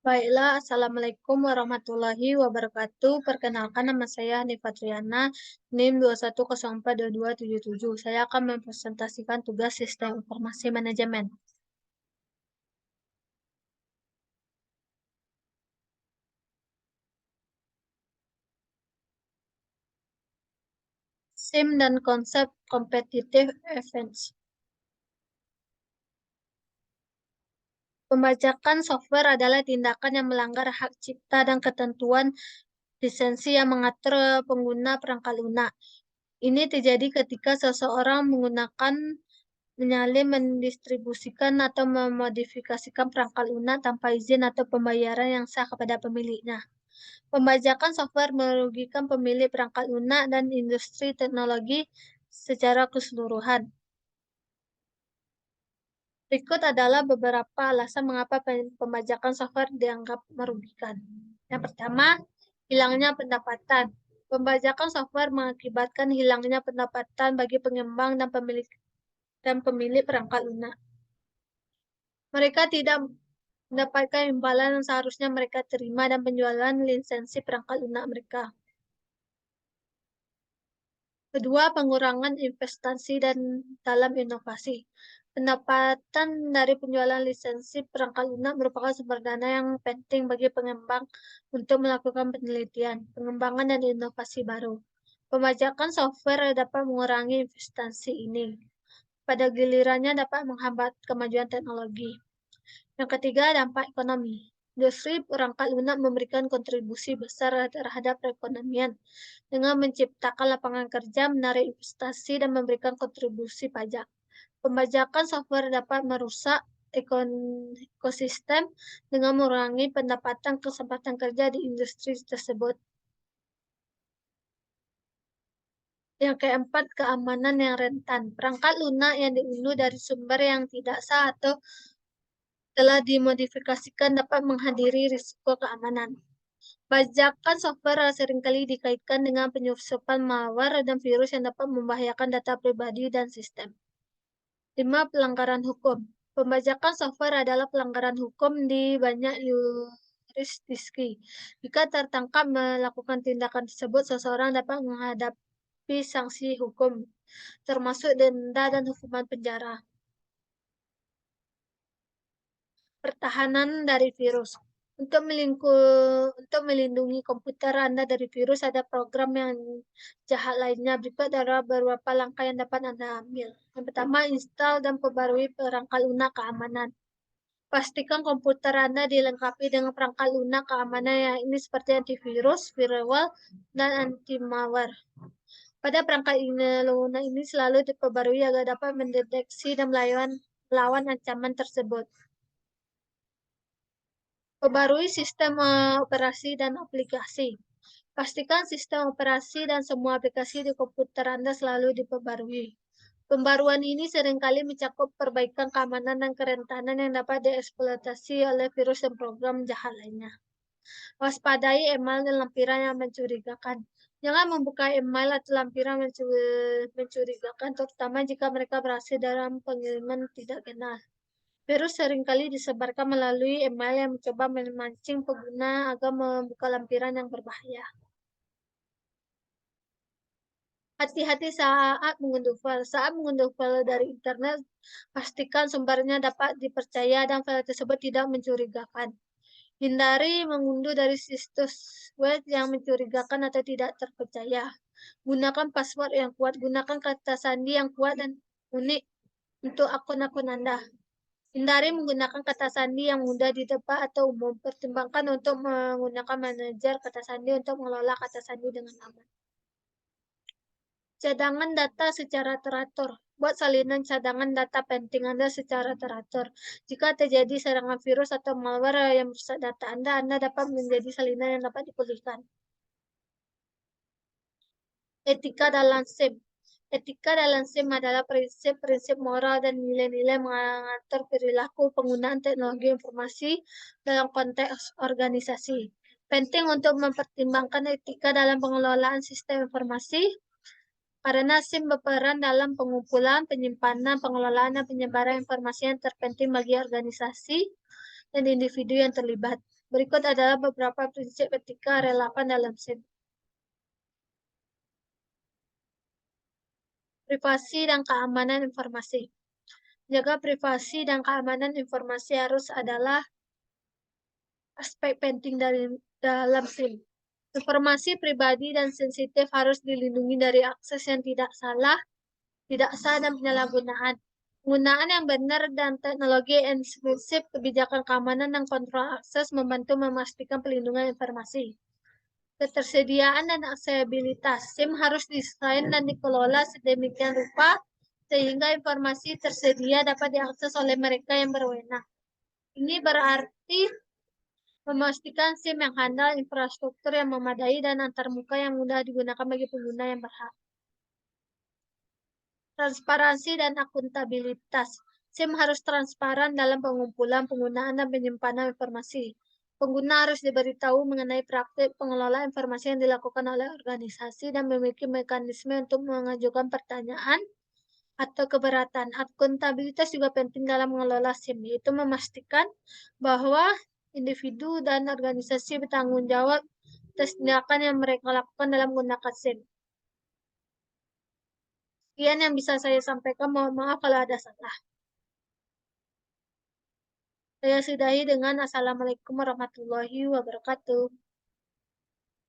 Baiklah, Assalamualaikum warahmatullahi wabarakatuh. Perkenalkan nama saya Hanifa Triana, NIM 2104227. Saya akan mempresentasikan tugas Sistem Informasi Manajemen. SIM dan konsep Competitive Advantage. Pembajakan software adalah tindakan yang melanggar hak cipta dan ketentuan lisensi yang mengatur pengguna perangkat lunak. Ini terjadi ketika seseorang menggunakan, menyalin, mendistribusikan, atau memodifikasikan perangkat lunak tanpa izin atau pembayaran yang sah kepada pemiliknya. Pembajakan software merugikan pemilik perangkat lunak dan industri teknologi secara keseluruhan. Berikut adalah beberapa alasan mengapa pembajakan software dianggap merugikan. Yang pertama, hilangnya pendapatan. Pembajakan software mengakibatkan hilangnya pendapatan bagi pengembang dan pemilik perangkat lunak. Mereka tidak mendapatkan imbalan yang seharusnya mereka terima dan penjualan lisensi perangkat lunak mereka. Kedua, pengurangan investasi dan dalam inovasi. Pendapatan dari penjualan lisensi perangkat lunak merupakan sumber dana yang penting bagi pengembang untuk melakukan penelitian, pengembangan, dan inovasi baru. Pembajakan software dapat mengurangi investasi ini. Pada gilirannya dapat menghambat kemajuan teknologi. Yang ketiga, dampak ekonomi. Industri perangkat lunak memberikan kontribusi besar terhadap perekonomian dengan menciptakan lapangan kerja, menarik investasi, dan memberikan kontribusi pajak. Pembajakan software dapat merusak ekosistem dengan mengurangi pendapatan kesempatan kerja di industri tersebut. Yang keempat, keamanan yang rentan. Perangkat lunak yang diunduh dari sumber yang tidak sah atau telah dimodifikasikan dapat menghadiri risiko keamanan. Bajakan software seringkali dikaitkan dengan penyusupan malware dan virus yang dapat membahayakan data pribadi dan sistem. 5. Pelanggaran hukum. Pembajakan software adalah pelanggaran hukum di banyak yurisdiksi. Jika tertangkap melakukan tindakan tersebut, seseorang dapat menghadapi sanksi hukum, termasuk denda dan hukuman penjara. Pertahanan dari virus. Untuk melindungi komputer Anda dari virus, ada program yang jahat lainnya. Berikut adalah beberapa langkah yang dapat Anda ambil. Yang pertama, install dan perbarui perangkat lunak keamanan. Pastikan komputer Anda dilengkapi dengan perangkat lunak keamanan yang ini seperti antivirus, firewall, dan anti-malware. Pada perangkat lunak ini selalu diperbarui agar dapat mendeteksi dan melawan ancaman tersebut. Perbarui sistem operasi dan aplikasi. Pastikan sistem operasi dan semua aplikasi di komputer Anda selalu diperbarui. Pembaruan ini seringkali mencakup perbaikan keamanan dan kerentanan yang dapat dieksploitasi oleh virus dan program jahat lainnya. Waspadai email dan lampiran yang mencurigakan. Jangan membuka email atau lampiran mencurigakan, terutama jika mereka berhasil dalam pengiriman tidak kenal. Virus seringkali disebarkan melalui email yang mencoba memancing pengguna agar membuka lampiran yang berbahaya. Hati-hati saat mengunduh file. Saat mengunduh file dari internet, pastikan sumbernya dapat dipercaya dan file tersebut tidak mencurigakan. Hindari mengunduh dari situs web yang mencurigakan atau tidak terpercaya. Gunakan password yang kuat. Gunakan kata sandi yang kuat dan unik untuk akun-akun Anda. Hindari menggunakan kata sandi yang mudah ditebak atau umum. Pertimbangkan untuk menggunakan manajer kata sandi untuk mengelola kata sandi dengan aman. Cadangan data secara teratur. Buat salinan cadangan data penting Anda secara teratur. Jika terjadi serangan virus atau malware yang merusak data Anda dapat menjadi salinan yang dapat dipulihkan. Etika dalam SIM. Etika dalam SIM adalah prinsip-prinsip moral dan nilai-nilai mengatur perilaku penggunaan teknologi informasi dalam konteks organisasi. Penting untuk mempertimbangkan etika dalam pengelolaan sistem informasi, karena SIM berperan dalam pengumpulan, penyimpanan, pengelolaan, dan penyebaran informasi yang terpenting bagi organisasi dan individu yang terlibat. Berikut adalah beberapa prinsip etika relevan dalam SIM. Privasi dan keamanan informasi. Jaga privasi dan keamanan informasi harus adalah aspek penting dalam SIM. Informasi pribadi dan sensitif harus dilindungi dari akses yang tidak sah dan penyalahgunaan. Penggunaan yang benar dan teknologi inklusif, kebijakan keamanan dan kontrol akses membantu memastikan pelindungan informasi. Ketersediaan dan aksesibilitas. SIM harus didesain dan dikelola sedemikian rupa sehingga informasi tersedia dapat diakses oleh mereka yang berwenang. Ini berarti memastikan SIM yang handal, infrastruktur yang memadai, dan antarmuka yang mudah digunakan bagi pengguna yang berhak. Transparansi dan akuntabilitas. SIM harus transparan dalam pengumpulan, penggunaan, dan penyimpanan informasi. Pengguna harus diberitahu mengenai praktik pengelolaan informasi yang dilakukan oleh organisasi dan memiliki mekanisme untuk mengajukan pertanyaan atau keberatan. Akuntabilitas juga penting dalam mengelola SIM, yaitu memastikan bahwa individu dan organisasi bertanggung jawab atas tindakan yang mereka lakukan dalam menggunakan SIM. Sekian yang bisa saya sampaikan, mohon maaf kalau ada salah. Saya sudahi dengan Assalamualaikum warahmatullahi wabarakatuh.